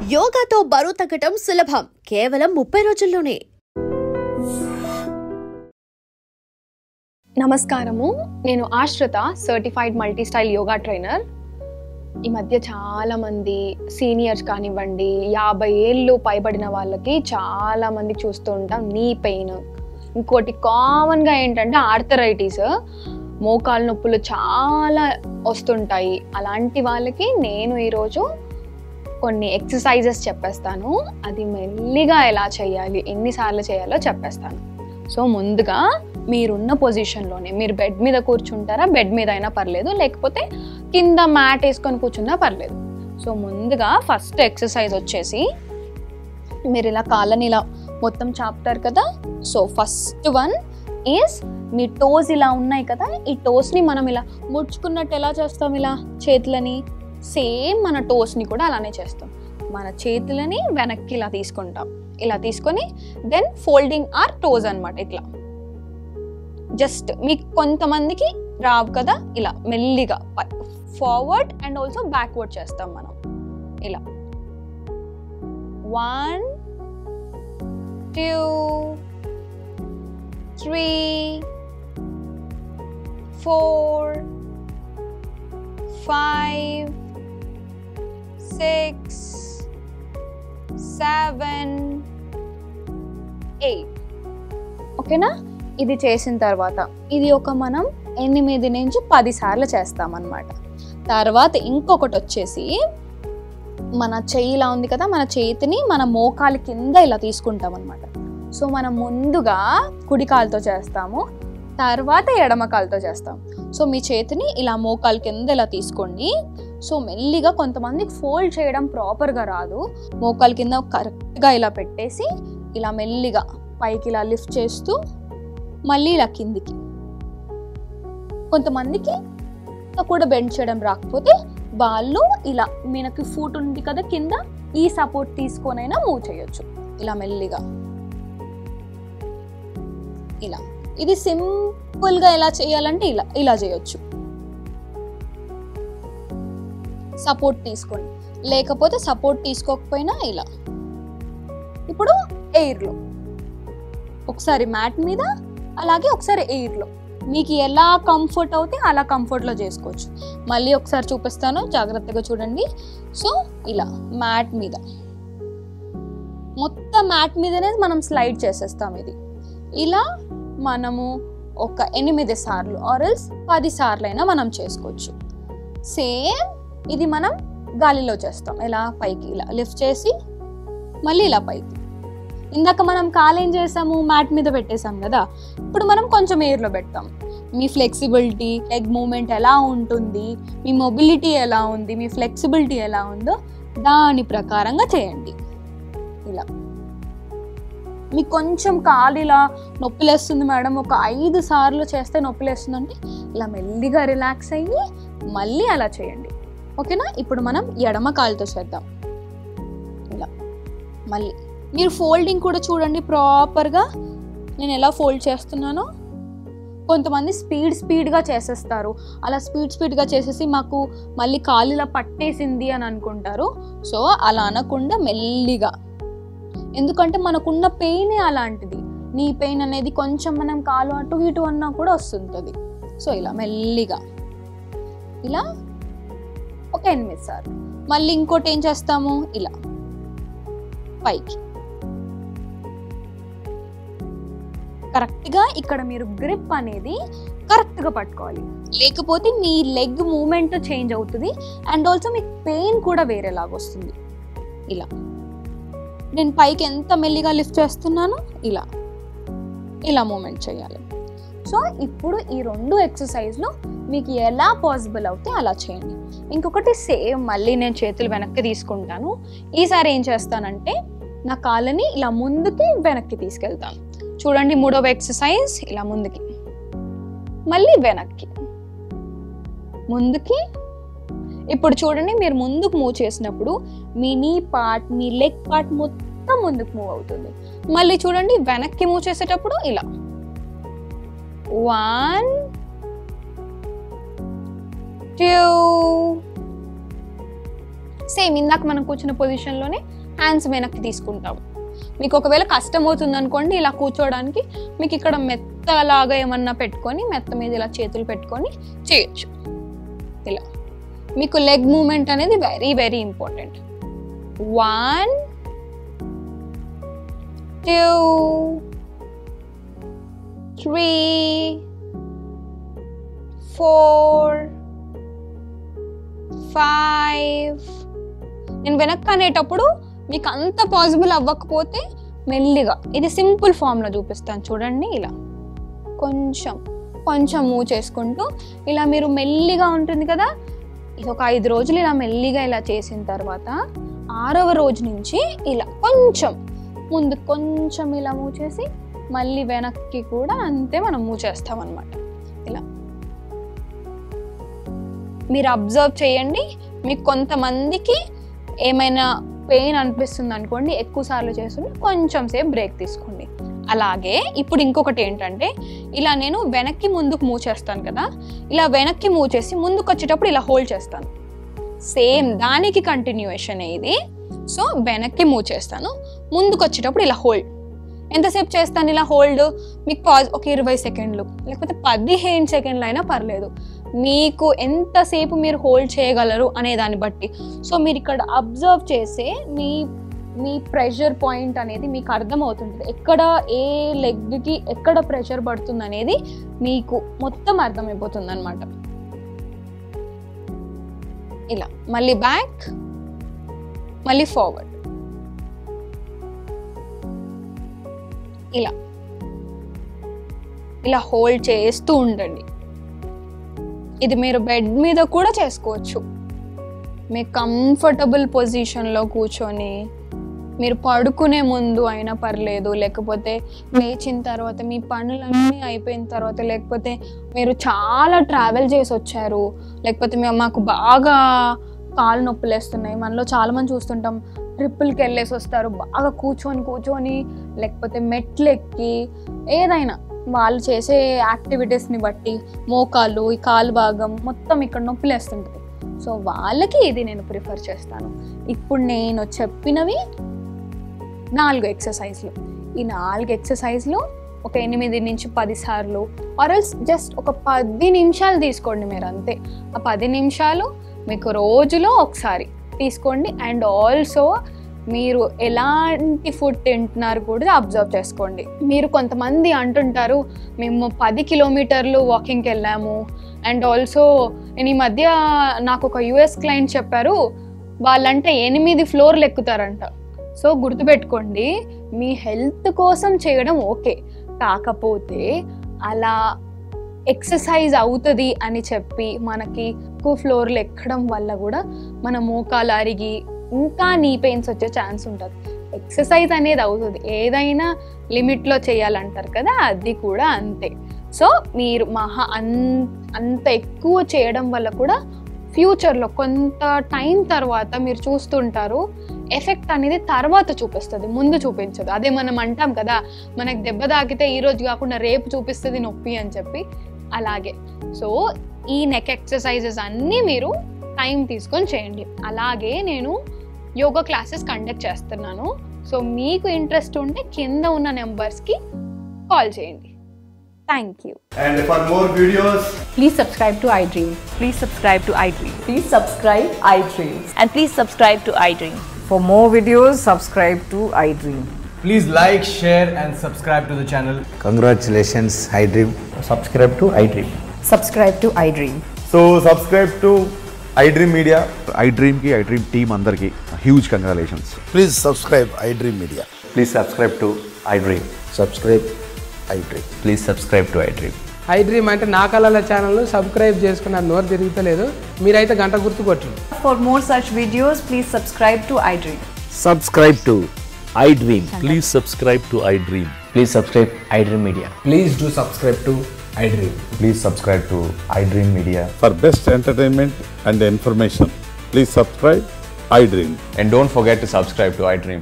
యోగాతో బరువు తగ్గటం సులభం కేవలం 30 రోజుల్లోనే. నమస్కారము, నేను ఆశ్రిత, certified multi style yoga trainer. ఈ మధ్య చాలామంది సీనియర్స్ కానివ్వండి, 50 ఏళ్ళు పైబడిన వాళ్ళకి చాలామంది చూస్తూ ఉంటాం నీ పెయిన్. ఇంకోటి కామన్గా ఏంటంటే ఆర్థరైటిస్, మోకాలు నొప్పులు చాలా వస్తుంటాయి. అలాంటి వాళ్ళకి నేను ఈరోజు కొన్ని ఎక్సర్సైజెస్ చెప్పేస్తాను. అది మెల్లిగా ఎలా చేయాలి, ఎన్నిసార్లు చేయాలో చెప్పేస్తాను. సో ముందుగా మీరున్న పొజిషన్లోనే, మీరు బెడ్ మీద కూర్చుంటారా, బెడ్ మీద అయినా పర్లేదు, లేకపోతే కింద మ్యాట్ వేసుకొని కూర్చున్నా పర్లేదు. సో ముందుగా ఫస్ట్ ఎక్సర్సైజ్ వచ్చేసి మీరు ఇలా కాళ్ళని ఇలా మొత్తం చాపుతారు కదా. So first one is me toes ఇలా ఉన్నాయి కదా, ఈ టోస్ని మనం ఇలా ముడుచుకున్నట్టు ఎలా చేస్తాం, ఇలా చేతులని సేమ్ మన టోస్ని కూడా అలానే చేస్తాం. మన చేతులని వెనక్కి ఇలా తీసుకుంటాం, ఇలా తీసుకొని దెన్ ఫోల్డింగ్ ఆర్ టోస్ అనమాట. ఇట్లా జస్ట్ మీకు కొంతమందికి రావు కదా, ఇలా మెల్లిగా ఫార్వర్డ్ అండ్ ఆల్సో బ్యాక్వర్డ్ చేస్తాం మనం. ఇలా 1 2 3 4 5 6 7 8. ఓకేనా? ఇది చేసిన తర్వాత ఇది మనం 8 నుంచి 10 సార్లు చేస్తామన్నమాట. తర్వాత ఇంకొకటి వచ్చేసి మన చెయ్యి ఇలా ఉంది కదా, మన చేతిని మన మోకాలి కింద ఇలా తీసుకుంటాం అనమాట. సో మనం ముందుగా కుడి కాలుతో చేస్తాము, తర్వాత ఎడమ కాలుతో చేస్తాం. సో మీ చేతిని ఇలా మోకాలు కింద ఇలా తీసుకోండి. సో మెల్లిగా కొంతమందికి ఫోల్డ్ చేయడం ప్రాపర్గా రాదు, మోకాలు కింద కరెక్ట్గా ఇలా పెట్టేసి ఇలా మెల్లిగా పైకి ఇలా లిఫ్ట్ చేస్తూ మళ్ళీ ఇలా కిందికి. కొంతమందికి కూడా బెండ్ చేయడం రాకపోతే వాళ్ళు ఇలా మనకి ఫుట్ ఉంది కదా కింద, ఈ సపోర్ట్ తీసుకొనైనా మూవ్ చేయొచ్చు. ఇలా మెల్లిగా ఇలా. ఇది సింపుల్గా ఎలా చేయాలంటే ఇలా ఇలా చేయొచ్చు. సపోర్ట్ తీసుకోండి, లేకపోతే సపోర్ట్ తీసుకోకపోయినా ఇలా. ఇప్పుడు ఎయిర్లో ఒకసారి మ్యాట్ మీద, అలాగే ఒకసారి ఎయిర్లో, మీకు ఎలా కంఫర్ట్ అవుతే అలా కంఫర్ట్లో చేసుకోవచ్చు. మళ్ళీ ఒకసారి చూపిస్తాను, జాగ్రత్తగా చూడండి. సో ఇలా మ్యాట్ మీద, మొత్తం మ్యాట్ మీదనే మనం స్లైడ్ చేసేస్తాం. ఇది ఇలా మనము ఒక 8 సార్లు ఆర్ఎల్స్ 10 సార్లు అయినా మనం చేసుకోవచ్చు. సేమ్ ఇది మనం గాలిలో చేస్తాం. ఎలా పైకి ఇలా లిఫ్ట్ చేసి మళ్ళీ ఇలా పైకి. ఇందాక మనం కాలేం చేసాము, మ్యాట్ మీద పెట్టేసాం కదా, ఇప్పుడు మనం కొంచెం ఎయిర్లో పెడతాం. మీ ఫ్లెక్సిబిలిటీ, లెగ్ మూమెంట్ ఎలా ఉంటుంది, మీ మొబిలిటీ ఎలా ఉంది, మీ ఫ్లెక్సిబిలిటీ ఎలా ఉందో దాని ప్రకారంగా చేయండి. ఇలా మీకు కొంచెం కాలు ఇలా నొప్పిలేస్తుంది మేడం, ఒక 5 సార్లు చేస్తే నొప్పిలేస్తుందంటే ఇలా మెల్లిగా రిలాక్స్ అయ్యి మళ్ళీ అలా చేయండి. ఓకేనా? ఇప్పుడు మనం ఎడమ కాలుతో చేద్దాం. ఇలా మళ్ళీ మీరు ఫోల్డింగ్ కూడా చూడండి ప్రాపర్గా, నేను ఎలా ఫోల్డ్ చేస్తున్నానో. కొంతమంది స్పీడ్గా చేసేస్తారు, అలా స్పీడ్గా చేసేసి మాకు మళ్ళీ కాలు ఇలా పట్టేసింది అని అనుకుంటారు. సో అలా అనకుండా మెల్లిగా, ఎందుకంటే మనకున్న పెయిన్ అలాంటిది. నీ పెయిన్ అనేది కొంచెం మనం కాలు అటు ఇటు అన్నా కూడా వస్తుంటుంది. సో ఇలా మెల్లిగా ఇలా ఒక 8 సార్లు. మళ్ళీ ఇంకోటి ఏం చేస్తాము, ఇలా పైకి. కరెక్ట్గా ఇక్కడ మీరు గ్రిప్ అనేది కరెక్ట్గా పట్టుకోవాలి, లేకపోతే మీ లెగ్ మూమెంట్ చేంజ్ అవుతుంది అండ్ ఆల్సో మీకు పెయిన్ కూడా వేరేలాగా వస్తుంది. ఇలా నేను పైకి ఎంత మెల్లిగా లిఫ్ట్ చేస్తున్నాను, ఇలా ఇలా మూమెంట్ చేయాలి. సో ఇప్పుడు ఈ 2 ఎక్సర్సైజ్లు మీకు ఎలా పాసిబుల్ అవుతే అలా చేయండి. ఇంకొకటి సేమ్, మళ్ళీ నేను చేతులు వెనక్కి తీసుకుంటాను. ఈసారి ఏం చేస్తానంటే నా కాళ్ళని ఇలా ముందుకి వెనక్కి తీసుకెళ్తాను. చూడండి, 3వ ఎక్సర్సైజ్ ఇలా ముందుకి, మళ్ళీ వెనక్కి, ముందుకి. ఇప్పుడు చూడండి, మీరు ముందుకు మూవ్ చేసినప్పుడు మీ నీ పార్ట్, మీ లెగ్ పార్ట్ మొత్తం ముందుకు మూవ్ అవుతుంది. మళ్ళీ చూడండి, వెనక్కి మూవ్ చేసేటప్పుడు ఇలా 1 2 సేమ్ ఇందాక మనం కూర్చున్న పొజిషన్లోనే హ్యాండ్స్ వెనక్కి తీసుకుంటాము. మీకు ఒకవేళ కష్టం అవుతుంది అనుకోండి ఇలా కూర్చోవడానికి, మీకు ఇక్కడ మెత్తలాగా ఏమన్నా పెట్టుకొని మెత్త మీద ఇలా చేతులు పెట్టుకొని చేయొచ్చు. ఇలా మీకు లెగ్ మూమెంట్ అనేది వెరీ వెరీ ఇంపార్టెంట్. 1 2 3 4 5. నేను వెనక్కి అనేటప్పుడు మీకు అంత పాసిబుల్ అవ్వకపోతే మెల్లిగా, ఇది సింపుల్ ఫామ్లో చూపిస్తాను చూడండి. ఇలా కొంచెం కొంచెం మూవ్ చేసుకుంటూ ఇలా మీరు మెల్లిగా ఉంటుంది కదా, ఇది ఒక 5 రోజులు ఇలా మెల్లిగా ఇలా చేసిన తర్వాత 6వ రోజు నుంచి ఇలా కొంచెం ముందు కొంచెం ఇలా మూవ్ చేసి మళ్ళీ వెనక్కి కూడా అంతే మనం మూవ్ చేస్తాం అన్నమాట. ఇలా మీరు అబ్జర్వ్ చేయండి. మీకు కొంతమందికి ఏమైనా పెయిన్ అనిపిస్తుంది అనుకోండి, ఎక్కువ సార్లు చేస్తుంటే కొంచెం సేపు బ్రేక్ తీసుకోండి. అలాగే ఇప్పుడు ఇంకొకటి ఏంటంటే, ఇలా నేను వెనక్కి ముందుకు మూవ్ చేస్తాను కదా, ఇలా వెనక్కి మూవ్ చేసి ముందుకు వచ్చేటప్పుడు ఇలా హోల్డ్ చేస్తాను. సేమ్ దానికి కంటిన్యూయేషన్ ఇది. సో వెనక్కి మూవ్ చేస్తాను, ముందుకు వచ్చేటప్పుడు ఇలా హోల్డ్. ఎంతసేపు చేస్తాను ఇలా హోల్డ్? మీకు పాజ్ ఒక 20 సెకండ్లు లేకపోతే 15 సెకండ్లు అయినా పర్లేదు, మీకు ఎంతసేపు మీరు హోల్డ్ చేయగలరు అనే దాన్ని బట్టి. సో మీరు ఇక్కడ అబ్జర్వ్ చేసే మీ ప్రెషర్ పాయింట్ అనేది మీకు అర్థమవుతుంటుంది. ఎక్కడ ఏ లెగ్కి ఎక్కడ ప్రెషర్ పడుతుంది అనేది మీకు మొత్తం అర్థమైపోతుంది అనమాట. ఇలా మళ్ళీ బ్యాక్, మళ్ళీ ఫార్వర్డ్, ఇలా ఇలా హోల్డ్ చేస్తూ ఉండండి. ఇది మీరు బెడ్ మీద కూడా చేసుకోవచ్చు. మీ కంఫర్టబుల్ పొజిషన్లో కూర్చొని, మీరు పడుకునే ముందు అయినా పర్లేదు, లేకపోతే లేచిన తర్వాత మీ పనులన్నీ అయిపోయిన తర్వాత, లేకపోతే మీరు చాలా ట్రావెల్ చేసి వచ్చారు, లేకపోతే మాకు బాగా కాళ్ళు నొప్పులు వేస్తున్నాయి. మనలో చాలామంది చూస్తుంటాం ట్రిప్పులకి వెళ్ళేసి వస్తారు, బాగా కూర్చొని లేకపోతే మెట్లు ఎక్కి, ఏదైనా వాళ్ళు చేసే యాక్టివిటీస్ని బట్టి మోకాళ్ళు, ఈ కాలు భాగం మొత్తం ఇక్కడ నొప్పులు వేస్తుంటుంది. సో వాళ్ళకి ఇది నేను ప్రిఫర్ చేస్తాను. ఇప్పుడు నేను చెప్పినవి 4 ఎక్సర్సైజ్లు. ఈ 4 ఎక్సర్సైజ్లు ఒక 8 నుంచి 10 సార్లు, ఆర్ఎల్స్ జస్ట్ ఒక 10 నిమిషాలు తీసుకోండి మీరు అంతే. ఆ 10 నిమిషాలు మీకు రోజులో ఒకసారి తీసుకోండి. అండ్ ఆల్సో మీరు ఎలాంటి ఫుడ్ తింటున్నారు కూడా అబ్జర్వ్ చేసుకోండి. మీరు కొంతమంది అంటుంటారు, మేము 10 కిలోమీటర్లు వాకింగ్కి వెళ్ళాము. అండ్ ఆల్సో నేను ఈ మధ్య నాకు ఒక యుఎస్ క్లయింట్ చెప్పారు, వాళ్ళంటే 8 ఫ్లోర్లు ఎక్కుతారంట. సో గుర్తుపెట్టుకోండి, మీ హెల్త్ కోసం చేయడం ఓకే, కాకపోతే అలా ఎక్సర్సైజ్ అవుతుంది అని చెప్పి మనకి ఎక్కువ ఫ్లోర్లు ఎక్కడం వల్ల కూడా మన మోకాలు అరిగి ఇంకా నీ పెయిన్స్ వచ్చే ఛాన్స్ ఉంటుంది. ఎక్సర్సైజ్ అనేది అవుతుంది, ఏదైనా లిమిట్లో చేయాలంటారు కదా, అది కూడా అంతే. సో మీరు అంత ఎక్కువ చేయడం వల్ల కూడా ఫ్యూచర్లో కొంత టైం తర్వాత మీరు చూస్తుంటారు, ఎఫెక్ట్ అనేది తర్వాత చూపిస్తుంది, ముందు చూపించదు. అదే మనం అంటాం కదా, మనకు దెబ్బ తాకితే ఈరోజు కాకుండా రేపు చూపిస్తుంది నొప్పి అని చెప్పి, అలాగే. సో ఈ నెక్ ఎక్సర్సైజెస్ అన్నీ మీరు టైం తీసుకొని చేయండి. అలాగే నేను యోగా క్లాసెస్ కండక్ట్ చేస్తున్నాను. సో మీకు ఇంట్రెస్ట్ ఉంటే కింద ఉన్న నెంబర్స్కి కాల్ చేయండి. Thank you. And for more videos, please subscribe to iDream. Please subscribe to iDream. Please subscribe iDream. And please subscribe to iDream. For more videos, subscribe to iDream. please like, share and subscribe to the channel. Congratulations, iDream. Subscribe to iDream. Subscribe to iDream. So subscribe to iDream Media. iDream ki iDream team andarki huge congratulations. Please subscribe iDream Media. Please subscribe to iDream. Subscribe iDream. Please subscribe to iDream. iDream అంటే నా కళల channel subscribe చేసుకున్న నోరు తిరుగుతలేదు, మీరైతే గంట గుర్తు కొట్టండి. For more such videos, please subscribe to iDream. Subscribe to iDream. Please subscribe to iDream. Please subscribe iDream Media. Please do subscribe to iDream. Please subscribe to iDream Media. For best entertainment and information, please subscribe iDream. And don't forget to subscribe to iDream.